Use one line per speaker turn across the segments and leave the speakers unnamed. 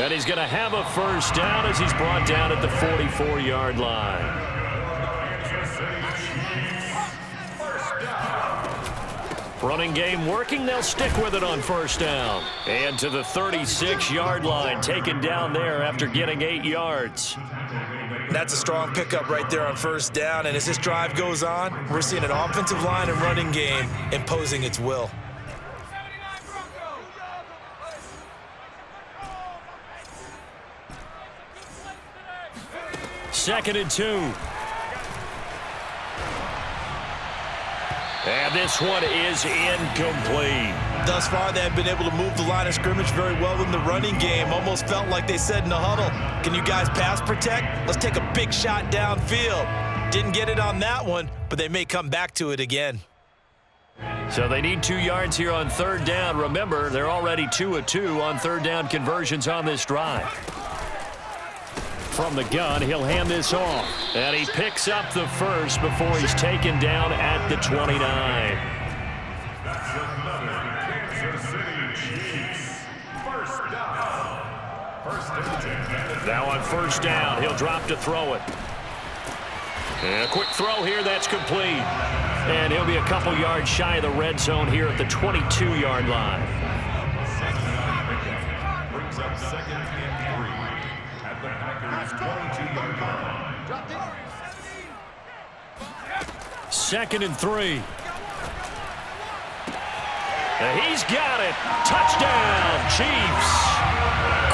And he's going to have a first down as he's brought down at the 44-yard line. Running game working. They'll stick with it on first down. And to the 36-yard line, taken down there after getting 8 yards.
That's a strong pickup right there on first down. And as this drive goes on, we're seeing an offensive line and running game imposing its will.
Second and 2. And this one is incomplete.
Thus far, they have been able to move the line of scrimmage very well in the running game. Almost felt like they said in the huddle, can you guys pass protect? Let's take a big shot downfield. Didn't get it on that one, but they may come back to it again.
So they need 2 yards here on third down. Remember, they're already 2 of 2 on third down conversions on this drive. From the gun, he'll hand this off. And he picks up the first before he's taken down at the 29. Now on first down, he'll drop to throw it. And a quick throw here, that's complete. And he'll be a couple yards shy of the red zone here at the 22-yard line.
Brings up second and 3 at the Packers' 22-yard line.
Second and 3. And he's got it. Touchdown, Chiefs.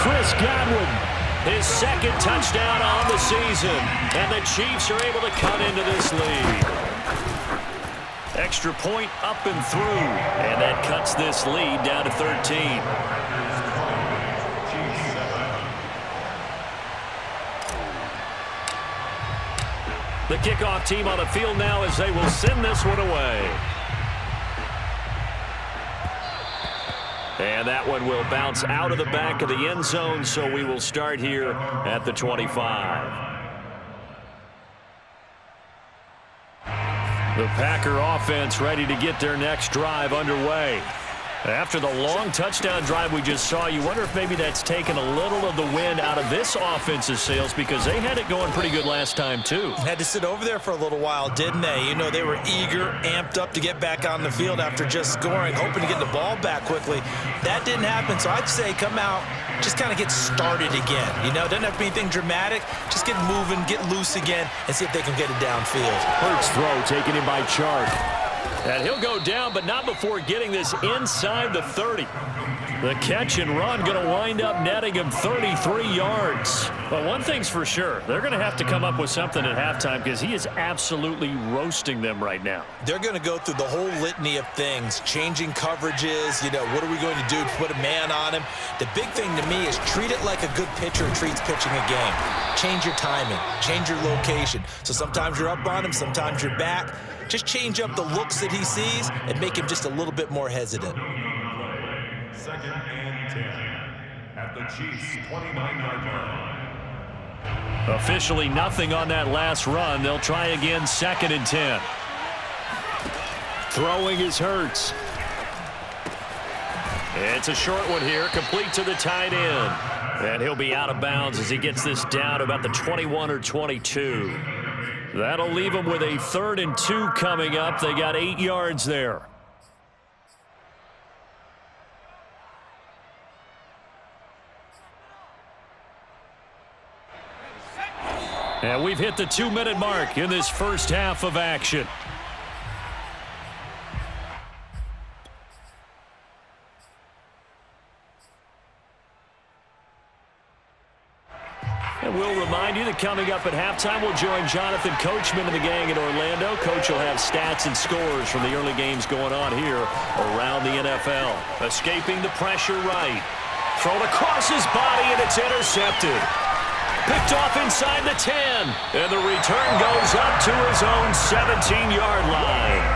Chris Godwin, his second touchdown on the season. And the Chiefs are able to cut into this lead. Extra point up and through. And that cuts this lead down to 13. The kickoff team on the field now as they will send this one away. And that one will bounce out of the back of the end zone, so we will start here at the 25. The Packer offense ready to get their next drive underway. After the long touchdown drive we just saw, you wonder if maybe that's taken a little of the wind out of this offense's sails because they had it going pretty good last time, too.
Had to sit over there for a little while, didn't they? You know, they were eager, amped up to get back on the field after just scoring, hoping to get the ball back quickly. That didn't happen, so I'd say come out, just kind of get started again. You know, doesn't have to be anything dramatic. Just get moving, get loose again, and see if they can get it downfield.
Hurts throw taken in by Chark. And he'll go down, but not before getting this inside the 30. The catch and run going to wind up netting him 33 yards. But one thing's for sure, they're going to have to come up with something at halftime because he is absolutely roasting them right now.
They're going to go through the whole litany of things, changing coverages, you know, what are we going to do to put a man on him? The big thing to me is treat it like a good pitcher treats pitching a game. Change your timing, change your location. So sometimes you're up on him, sometimes you're back. Just change up the looks that he sees and make him just a little bit more hesitant.
Second and 10 at the Chiefs' 29-yard line.
Officially nothing on that last run. They'll try again, second and 10. Throwing is Hurts. It's a short one here, complete to the tight end. And he'll be out of bounds as he gets this down to about the 21 or 22. That'll leave them with a 3rd and 2 coming up. They got 8 yards there. And we've hit the 2-minute mark in this first half of action. And we'll remind you that coming up at halftime, we'll join Jonathan Coachman and the gang in Orlando. Coach will have stats and scores from the early games going on here around the NFL. Escaping the pressure right. Thrown across his body, and it's intercepted. Picked off inside the 10. And the return goes up to his own 17-yard line.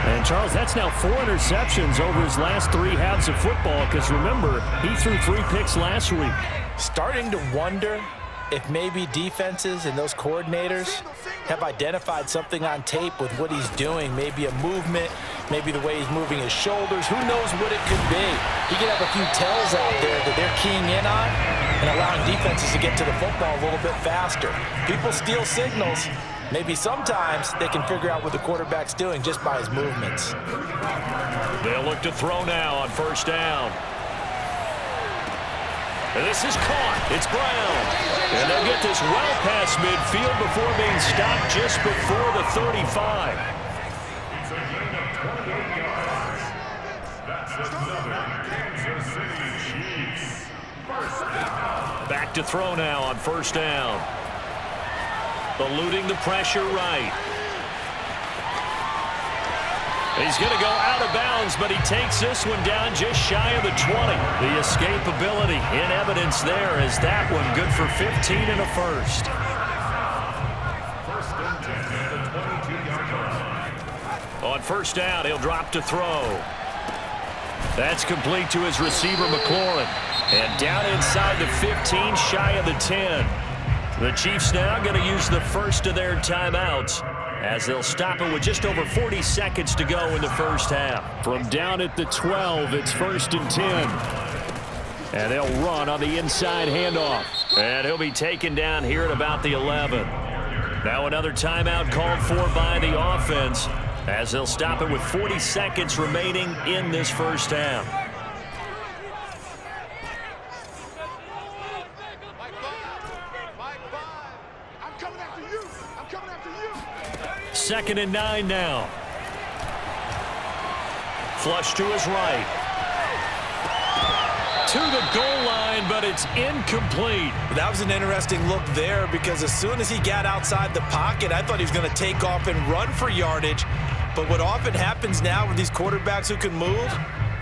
And, Charles, that's now 4 interceptions over his last 3 halves of football because, remember, he threw 3 picks last week.
Starting to wonder if maybe defenses and those coordinators have identified something on tape with what he's doing, maybe a movement, maybe the way he's moving his shoulders, who knows what it could be. He could have a few tells out there that they're keying in on and allowing defenses to get to the football a little bit faster. People steal signals. Maybe sometimes they can figure out what the quarterback's doing just by his movements.
They'll look to throw now on first down. And this is caught. It's Brown. And they'll get this well past midfield before being stopped just before the 35.
It's a gain of 28 yards. That's another Kansas City Chiefs. First down.
Back to throw now on first down. Eluding the pressure right. He's going to go out of bounds, but he takes this one down just shy of the 20. The escapability in evidence there as that one good for 15 and a first.
First and 10 at the 22-yard line.
On first down, he'll drop to throw. That's complete to his receiver, McLaurin. And down inside the 15, shy of the 10. The Chiefs now going to use the first of their timeouts as they'll stop it with just over 40 seconds to go in the first half. From down at the 12, it's first and 10. And they'll run on the inside handoff. And he'll be taken down here at about the 11. Now another timeout called for by the offense as they'll stop it with 40 seconds remaining in this first half. Second and 9 now. Flush to his right. To the goal line, but it's incomplete.
That was an interesting look there because as soon as he got outside the pocket, I thought he was going to take off and run for yardage. But what often happens now with these quarterbacks who can move,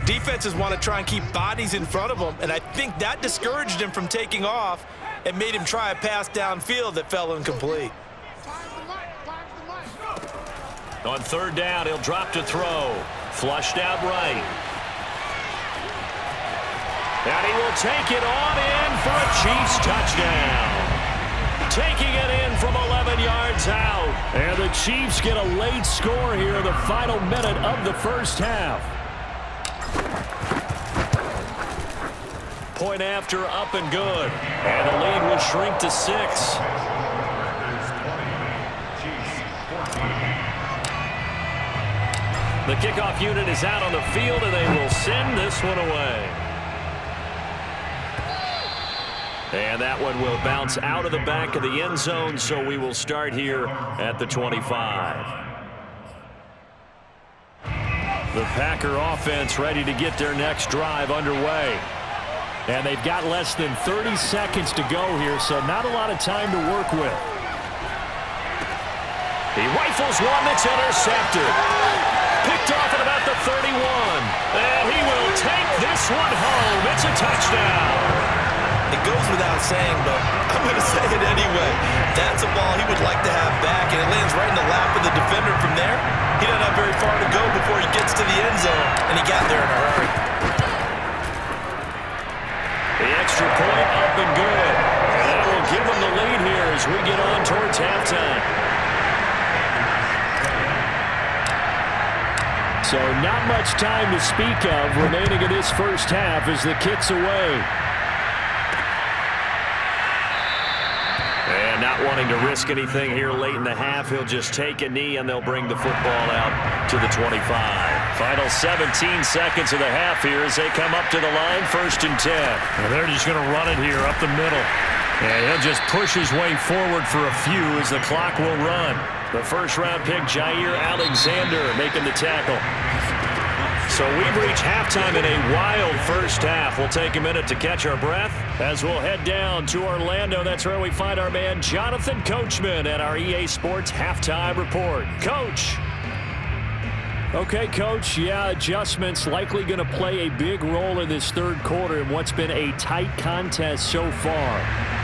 defenses want to try and keep bodies in front of them, and I think that discouraged him from taking off and made him try a pass downfield that fell incomplete.
On third down, he'll drop to throw. Flushed out right. And he will take it on in for a Chiefs touchdown. Taking it in from 11 yards out. And the Chiefs get a late score here in the final minute of the first half. Point after, up and good. And the lead will shrink to 6. The kickoff unit is out on the field, and they will send this one away. And that one will bounce out of the back of the end zone, so we will start here at the 25. The Packer offense ready to get their next drive underway. And they've got less than 30 seconds to go here, so not a lot of time to work with. He rifles one that's intercepted. Picked off at about the 31. And he will take this one home. It's a touchdown.
It goes without saying, but I'm going to say it anyway. That's a ball he would like to have back, and it lands right in the lap of the defender from there. He doesn't have very far to go before he gets to the end zone, and he got there in a hurry.
The extra point up and good. And that will give them the lead here as we get on towards halftime. So not much time to speak of remaining in this first half as the kick's away. And not wanting to risk anything here late in the half, he'll just take a knee and they'll bring the football out to the 25. Final 17 seconds of the half here as they come up to the line, first and 10. And they're just going to run it here up the middle. And he'll just push his way forward for a few as the clock will run. The first-round pick, Jair Alexander, making the tackle. So we've reached halftime in a wild first half. We'll take a minute to catch our breath as we'll head down to Orlando. That's where we find our man Jonathan Coachman at our EA Sports Halftime Report. Coach. Okay, Coach, yeah, adjustments likely going to play a big role in this third quarter in what's been a tight contest so far.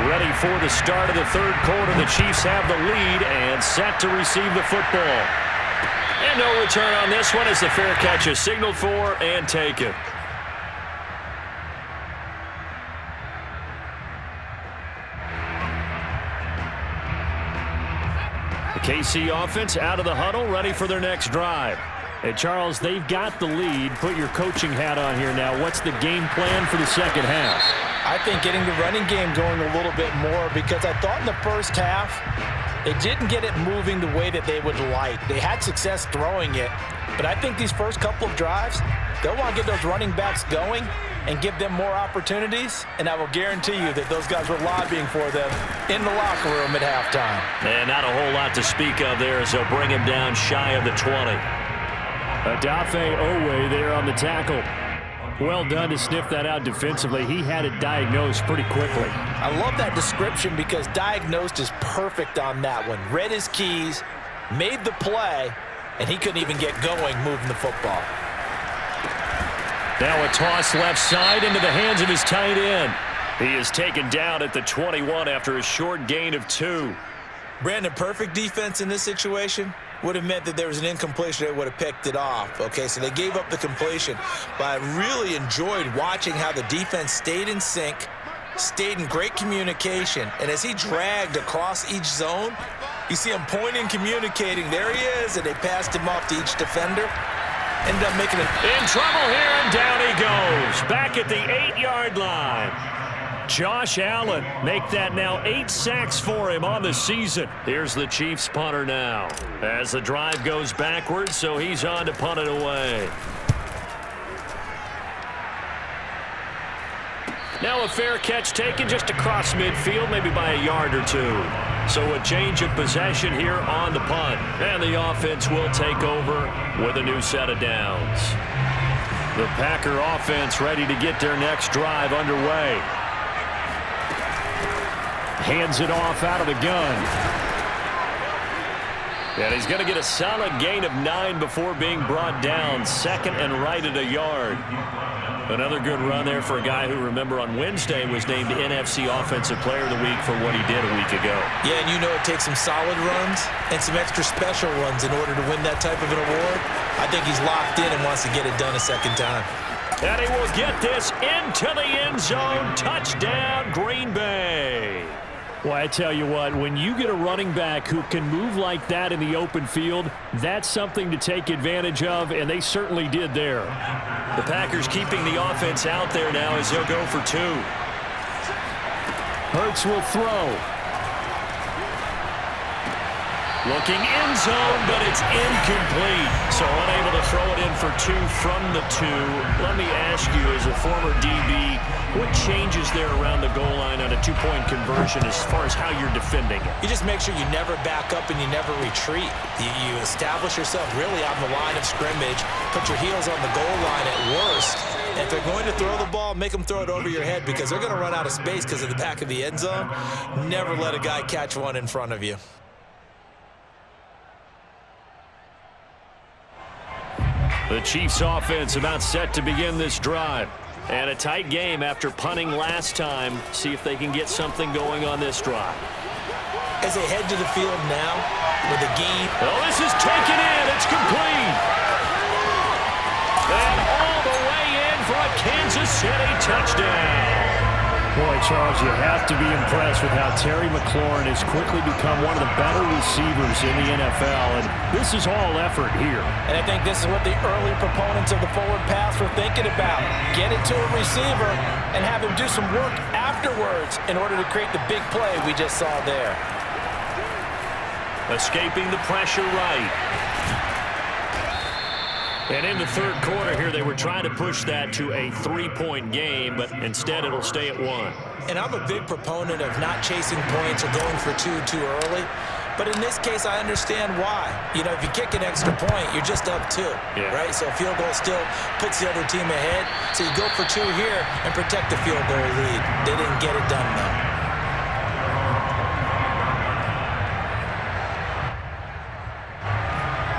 Ready for the start of the third quarter. The Chiefs have the lead and set to receive the football. And no return on this one as the fair catch is signaled for and taken. The KC offense out of the huddle, ready for their next drive. Hey, Charles, they've got the lead. Put your coaching hat on here now. What's the game plan for the second half?
I think getting the running game going a little bit more, because I thought in the first half they didn't get it moving the way that they would like. They had success throwing it, but I think these first couple of drives, they'll want to get those running backs going and give them more opportunities, and I will guarantee you that those guys were lobbying for them in the locker room at halftime.
And not a whole lot to speak of there as they'll bring him down shy of the 20. Adafe Owe there on the tackle. Well done to sniff that out defensively. He had it diagnosed pretty quickly.
I love that description because diagnosed is perfect on that one. Read his keys, made the play, and he couldn't even get going moving the football.
Now a toss left side into the hands of his tight end. He is taken down at the 21 after a short gain of 2.
Brandon, perfect defense in this situation would have meant that there was an incompletion. They would have picked it off. Okay, so they gave up the completion. But I really enjoyed watching how the defense stayed in sync, stayed in great communication. And as he dragged across each zone, you see him pointing, communicating. There he is, and they passed him off to each defender. Ended up making it.
In trouble here, and down he goes. Back at the 8-yard line. Josh Allen, make that now 8 sacks for him on the season. Here's the Chiefs punter now. As the drive goes backwards, so he's on to punt it away. Now a fair catch taken just across midfield, maybe by a yard or 2. So a change of possession here on the punt. And the offense will take over with a new set of downs. The Packer offense ready to get their next drive underway. Hands it off out of the gun. And he's going to get a solid gain of 9 before being brought down. Second and right at a yard. Another good run there for a guy who, remember, on Wednesday was named NFC Offensive Player of the Week for what he did a week ago.
Yeah, and you know it takes some solid runs and some extra special runs in order to win that type of an award. I think he's locked in and wants to get it done a second time.
And he will get this into the end zone. Touchdown, Green Bay. Well, I tell you what, when you get a running back who can move like that in the open field, that's something to take advantage of, and they certainly did there. The Packers keeping the offense out there now as they'll go for 2. Hurts will throw. Looking end zone, but it's incomplete. So unable to throw it in for 2 from the 2. Let me ask you, as a former DB, what changes there around the goal line on a 2-point conversion as far as how you're defending it?
You just make sure you never back up and you never retreat. You establish yourself really on the line of scrimmage, put your heels on the goal line at worst. And if they're going to throw the ball, make them throw it over your head because they're going to run out of space because of the back of the end zone. Never let a guy catch one in front of you.
The Chiefs offense about set to begin this drive. And a tight game after punting last time. See if they can get something going on this drive.
As they head to the field now with a game.
Oh, this is taken in. It's complete. And all the way in for a Kansas City touchdown. Boy, Charles, you have to be impressed with how Terry McLaurin has quickly become one of the better receivers in the NFL, and this is all effort here.
And I think this is what the early proponents of the forward pass were thinking about. Get it to a receiver and have him do some work afterwards in order to create the big play we just saw there.
Escaping the pressure right. And in the third quarter here, they were trying to push that to a 3-point game, but instead it'll stay at 1.
And I'm a big proponent of not chasing points or going for 2 too early. But in this case, I understand why. You know, if you kick an extra point, you're just up 2, right? So a field goal still puts the other team ahead. So you go for 2 here and protect the field goal lead. They didn't get it done, though.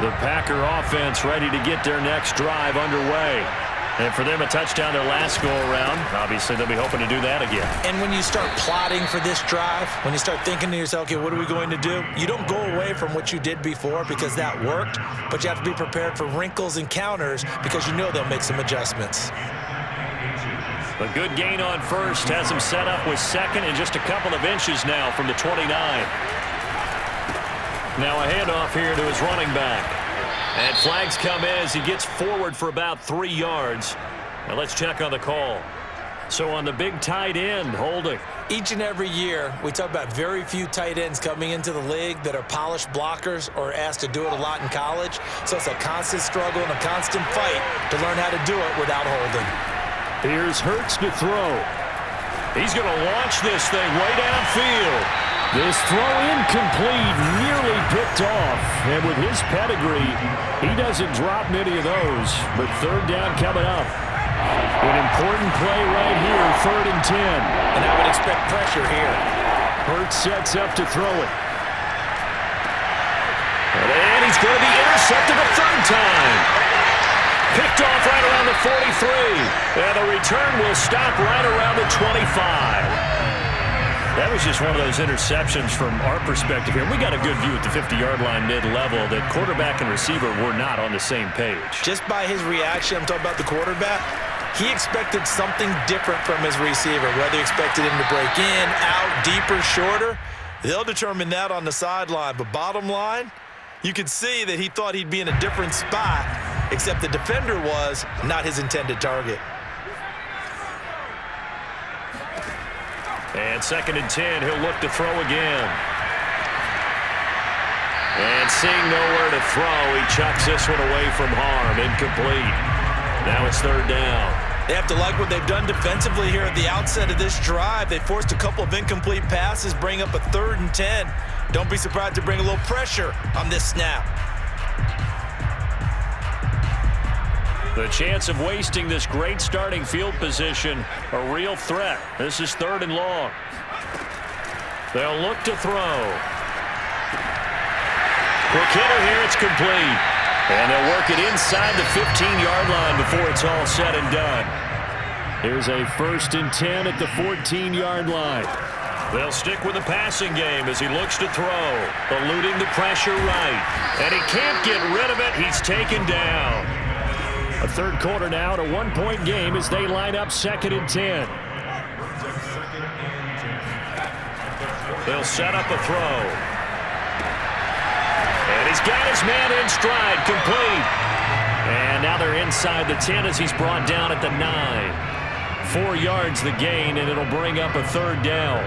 The Packer offense ready to get their next drive underway. And for them, a touchdown their last go-around. Obviously, they'll be hoping to do that again.
And when you start plotting for this drive, when you start thinking to yourself, okay, what are we going to do? You don't go away from what you did before because that worked, but you have to be prepared for wrinkles and counters because you know they'll make some adjustments.
A good gain on first has him set up with second and just a couple of inches now from the 29. Now a handoff here to his running back. And flags come in as he gets forward for about 3 yards. Now let's check on the call. So on the big tight end, holding.
Each and every year, we talk about very few tight ends coming into the league that are polished blockers or asked to do it a lot in college. So it's a constant struggle and a constant fight to learn how to do it without holding.
Here's Hurts to throw. He's going to launch this thing way downfield. This throw incomplete, nearly picked off. And with his pedigree, he doesn't drop many of those. But third down coming up. An important play right here, 3rd and 10.
And I would expect pressure here.
Hurts sets up to throw it. And he's going to be intercepted a 3rd time. Picked off right around the 43. And the return will stop right around the 25. That was just one of those interceptions from our perspective here. We got a good view at the 50-yard line mid-level that quarterback and receiver were not on the same page.
Just by his reaction, I'm talking about the quarterback, he expected something different from his receiver, whether he expected him to break in, out, deeper, shorter. They'll determine that on the sideline. But bottom line, you could see that he thought he'd be in a different spot, except the defender was not his intended target.
And 2nd and 10, he'll look to throw again. And seeing nowhere to throw, he chucks this one away from harm. Incomplete. Now it's 3rd down.
They have to like what they've done defensively here at the outset of this drive. They forced a couple of incomplete passes, bring up a 3rd and 10. Don't be surprised to bring a little pressure on this snap.
The chance of wasting this great starting field position, a real threat. This is 3rd and long. They'll look to throw. Quick hitter here, it's complete. And they'll work it inside the 15-yard line before it's all said and done. Here's a 1st and 10 at the 14-yard line. They'll stick with the passing game as he looks to throw. Eluding the pressure right. And he can't get rid of it. He's taken down. A 3rd quarter now, a 1-point game as they line up 2nd and 10. They'll set up a throw. And he's got his man in stride, complete. And now they're inside the 10 as he's brought down at the 9. 4 yards the gain, and it'll bring up a 3rd down.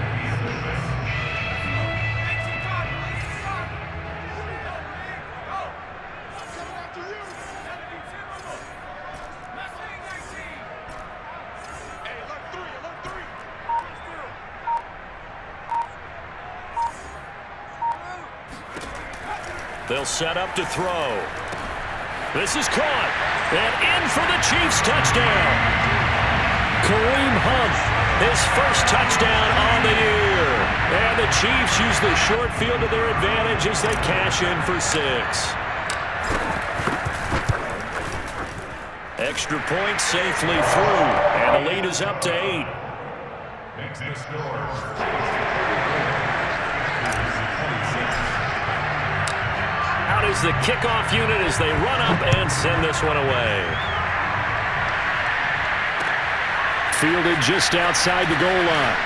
They'll set up to throw. This is caught. And in for the Chiefs touchdown. Kareem Hunt, his first touchdown on the year. And the Chiefs use the short field to their advantage as they cash in for 6. Extra point safely through. And the lead is up to 8.
Makes the score.
Out is the kickoff unit as they run up and send this one away. Fielded just outside the goal line.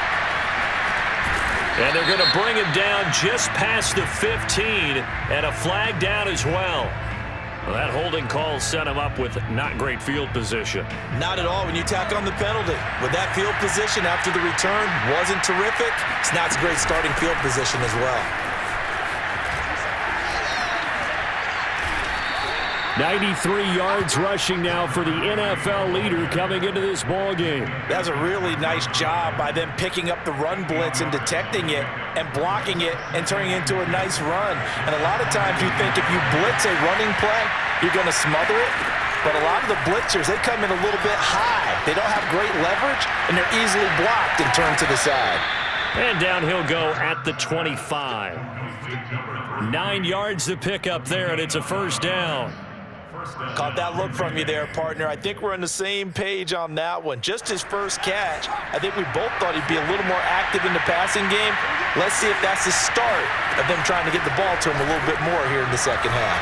And they're going to bring him down just past the 15 and a flag down as well. Well, that holding call set him up with not great field position.
Not at all when you tack on the penalty. With that field position after the return wasn't terrific, it's not a great starting field position as well.
93 yards rushing now for the NFL leader coming into this ball game.
That's a really nice job by them picking up the run blitz and detecting it and blocking it and turning it into a nice run. And a lot of times you think if you blitz a running play, you're going to smother it. But a lot of the blitzers, they come in a little bit high. They don't have great leverage, and they're easily blocked and turned to the side.
And down he'll go at the 25. 9 yards to pick up there, and it's a 1st down.
Caught that look from you there, partner. I think we're on the same page on that one. Just his first catch. I think we both thought he'd be a little more active in the passing game. Let's see if that's the start of them trying to get the ball to him a little bit more here in the second half.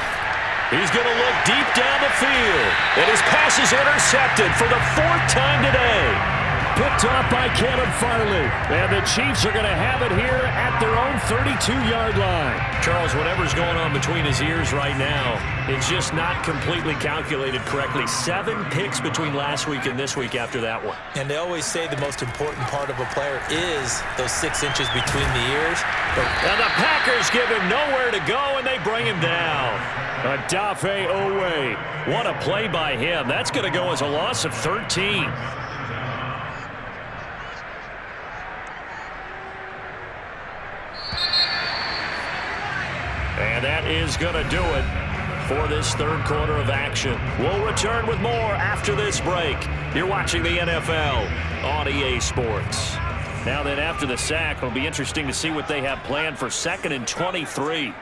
He's going to look deep down the field. And his pass is intercepted for the 4th time today. Picked Picked off by Caleb Farley. And the Chiefs are going to have it here at their own 32-yard line. Charles, whatever's going on between his ears right now, it's just not completely calculated correctly. 7 picks between last week and this week after that one.
And they always say the most important part of a player is those 6 inches between the ears.
And the Packers give him nowhere to go, and they bring him down. Adafe Owe. What a play by him. That's going to go as a loss of 13. And that is going to do it for this third quarter of action. We'll return with more after this break. You're watching the NFL on EA Sports. Now then, after the sack, it'll be interesting to see what they have planned for 2nd and 23.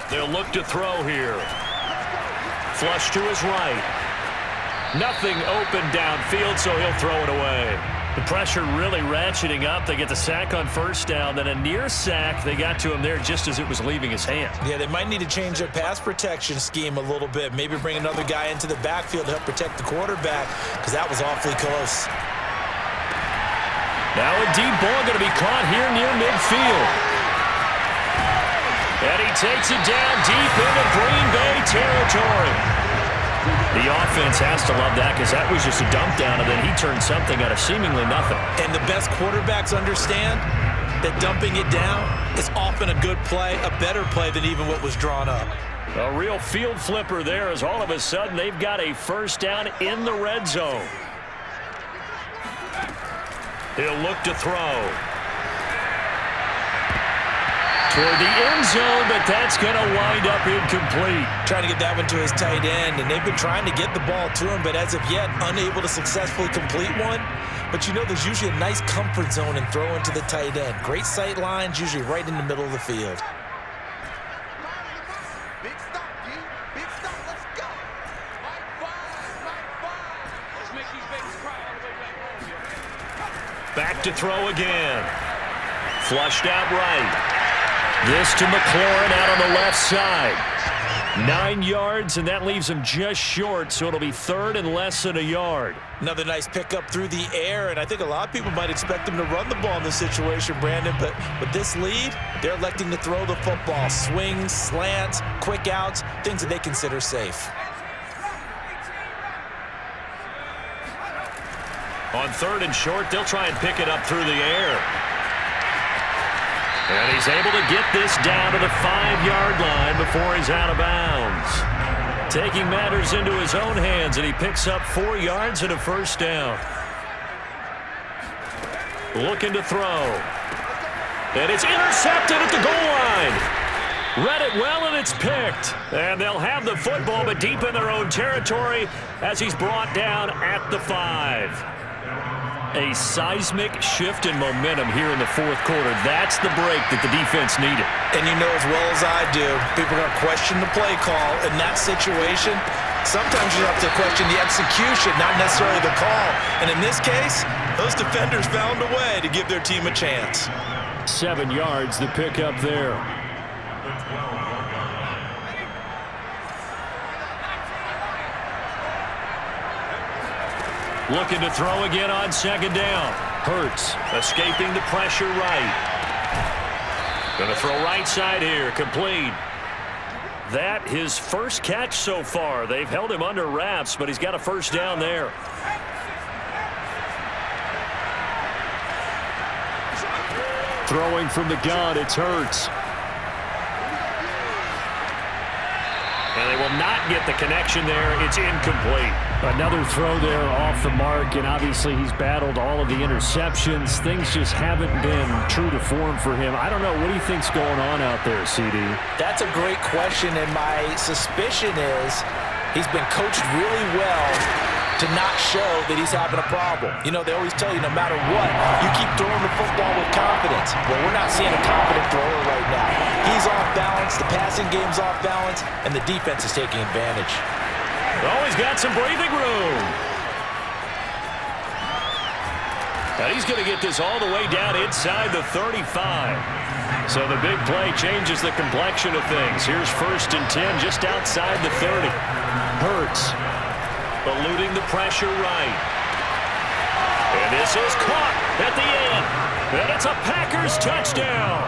They'll look to throw here. Flush to his right. Nothing open downfield, so he'll throw it away. The pressure really ratcheting up. They get the sack on first down, then a near sack. They got to him there just as it was leaving his hand.
Yeah, they might need to change their pass protection scheme a little bit. Maybe bring another guy into the backfield to help protect the quarterback, because that was awfully close.
Now a deep ball going to be caught here near midfield. And he takes it down deep into Green Bay territory. The offense has to love that, because that was just a dump down, and then he turned something out of seemingly nothing.
And the best quarterbacks understand that dumping it down is often a good play, a better play than even what was drawn up.
A real field flipper there, as all of a sudden they've got a first down in the red zone. He'll look to throw. Toward the end zone, but that's going to wind up incomplete.
Trying to get that one to his tight end, and they've been trying to get the ball to him, but as of yet, unable to successfully complete one. But you know, there's usually a nice comfort zone in throwing to the tight end. Great sight lines, usually right in the middle of the field.
Big stop, D. Big stop. Let's go. Right five. Let's make these babies cry all the way back home.
Back to throw again. Flushed out right. This to McLaurin out on the left side. 9 yards, and that leaves him just short, so it'll be 3rd and less than a yard.
Another nice pickup through the air, and I think a lot of people might expect him to run the ball in this situation, Brandon, but with this lead, they're electing to throw the football. Swings, slants, quick outs, things that they consider safe.
On 3rd and short, they'll try and pick it up through the air. And he's able to get this down to the 5-yard line before he's out of bounds. Taking matters into his own hands, and he picks up 4 yards and a first down. Looking to throw. And it's intercepted at the goal line. Read it well, and it's picked. And they'll have the football, but deep in their own territory as he's brought down at the 5. A seismic shift in momentum here in the 4th quarter. That's the break that the defense needed.
And you know as well as I do, people are going to question the play call in that situation. Sometimes you have to question the execution, not necessarily the call. And in this case, those defenders found a way to give their team a chance.
7 yards to pick up there. Looking to throw again on 2nd down. Hurts escaping the pressure right. Going to throw right side here. Complete. That his first catch so far. They've held him under wraps, but he's got a first down there. Throwing from the gun, it's Hurts. And they will not get the connection there. It's incomplete. Another throw there off the mark, and obviously he's battled all of the interceptions. Things just haven't been true to form for him. I don't know. What do you think's going on out there, CD?
That's a great question, and my suspicion is he's been coached really well to not show that he's having a problem. You know, they always tell you no matter what, you keep throwing the football with confidence. Well, we're not seeing a confident thrower right now. He's off balance, the passing game's off balance, and the defense is taking advantage.
Oh, he's got some breathing room. And he's going to get this all the way down inside the 35. So the big play changes the complexion of things. Here's 1st and 10 just outside the 30. Hurts eluding the pressure right. And this is caught at the end. And it's a Packers touchdown.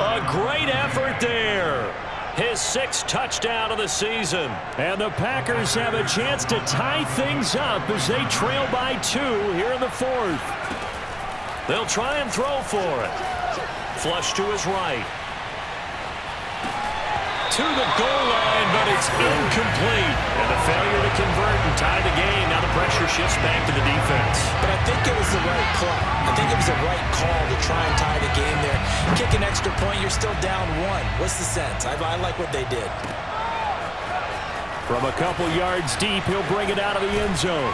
A great effort there. His 6th touchdown of the season. And the Packers have a chance to tie things up as they trail by 2 here in the 4th. They'll try and throw for it. Flush to his right. To the goal line, but it's incomplete. And a failure to convert and tie the game. Now the pressure shifts back to the defense.
But I think it was the right play. I think it was the right call to try and tie the game there. Kick an extra point, you're still down 1. What's the sense? I like what they did.
From a couple yards deep, he'll bring it out of the end zone.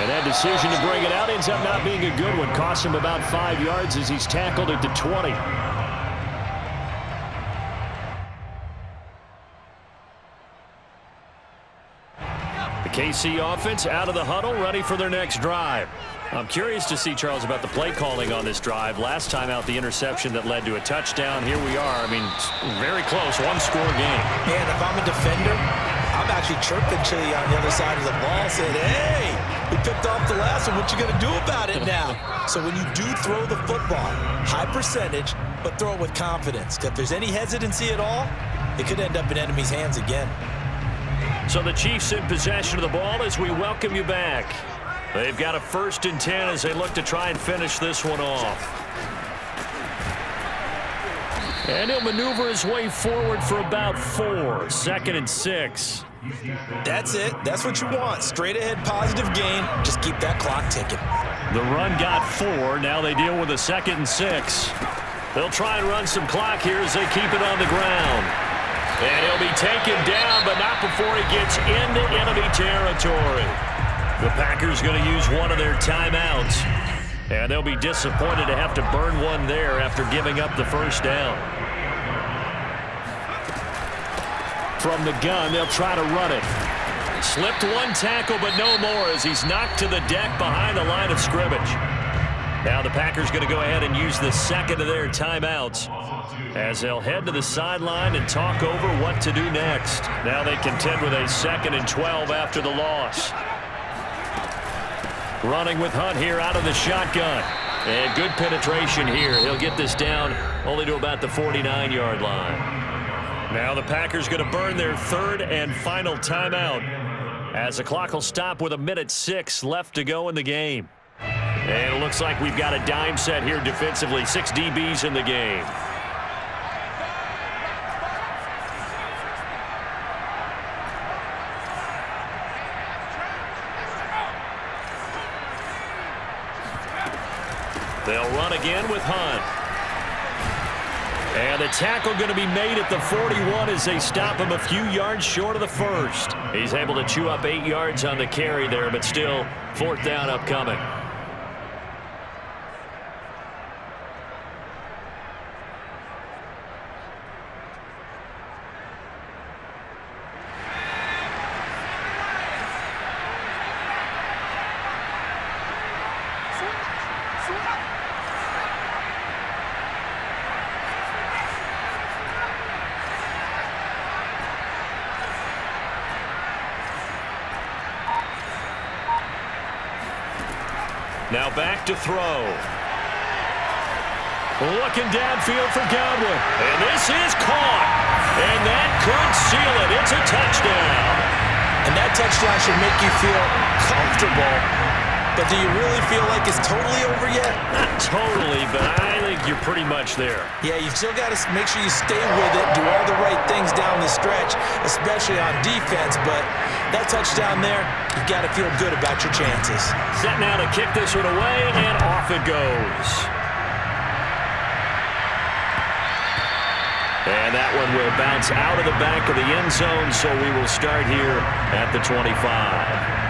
And that decision to bring it out ends up not being a good one. Costs him about 5 yards as he's tackled at the 20. The KC offense out of the huddle, ready for their next drive. I'm curious to see, Charles, about the play calling on this drive. Last time out, the interception that led to a touchdown. Here we are. I mean, very close, 1-score game.
Man, if I'm a defender, I'm actually chirping Chili on the other side of the ball, saying, hey, we picked off the last one. What you going to do about it now? So when you do throw the football, high percentage, but throw it with confidence. If there's any hesitancy at all, it could end up in enemy's hands again.
So the Chiefs in possession of the ball as we welcome you back. They've got a 1st and 10 as they look to try and finish this one off. And he'll maneuver his way forward for about 4. 2nd and 6.
That's it. That's what you want. Straight ahead, positive gain. Just keep that clock ticking.
The run got 4. Now they deal with a 2nd and 6. They'll try and run some clock here as they keep it on the ground. And he'll be taken down, but not before he gets into enemy territory. The Packers going to use one of their timeouts. And they'll be disappointed to have to burn one there after giving up the 1st down. From the gun, they'll try to run it. Slipped one tackle, but no more as he's knocked to the deck behind the line of scrimmage. Now the Packers going to go ahead and use the 2nd of their timeouts as they'll head to the sideline and talk over what to do next. Now they contend with a 2nd and 12 after the loss. Running with Hunt here out of the shotgun. And good penetration here. He'll get this down only to about the 49-yard line. Now the Packers going to burn their 3rd and final timeout as the clock will stop with 1:06 left to go in the game. And it looks like we've got a dime set here defensively. 6 DBs in the game. They'll run again with Hunt. And the tackle going to be made at the 41 as they stop him a few yards short of the 1st. He's able to chew up 8 yards on the carry there, but still 4th down upcoming. Now back to throw. Looking downfield for Godwin. And this is caught. And that could seal it. It's a touchdown.
And that touchdown should make you feel comfortable. But do you really feel like it's totally over yet?
Not totally, but I think you're pretty much there.
Yeah, you've still got to make sure you stay with it, do all the right things down the stretch, especially on defense. But that touchdown there, you've got to feel good about your chances.
Set now to kick this one away, and off it goes. And that one will bounce out of the back of the end zone, so we will start here at the 25.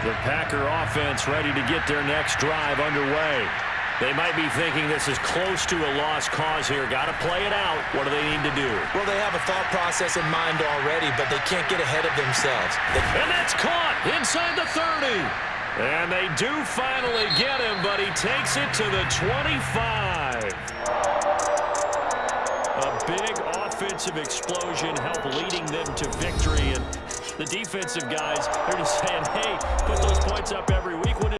The Packer offense ready to get their next drive underway. They might be thinking this is close to a lost cause here. Got to play it out. What do they need to do?
Well, they have a thought process in mind already, but they can't get ahead of themselves.
And that's caught inside the 30. And they do finally get him, but he takes it to the 25. A big offensive explosion helped leading them to victory. And the defensive guys, they're just saying, hey, put those points up every week.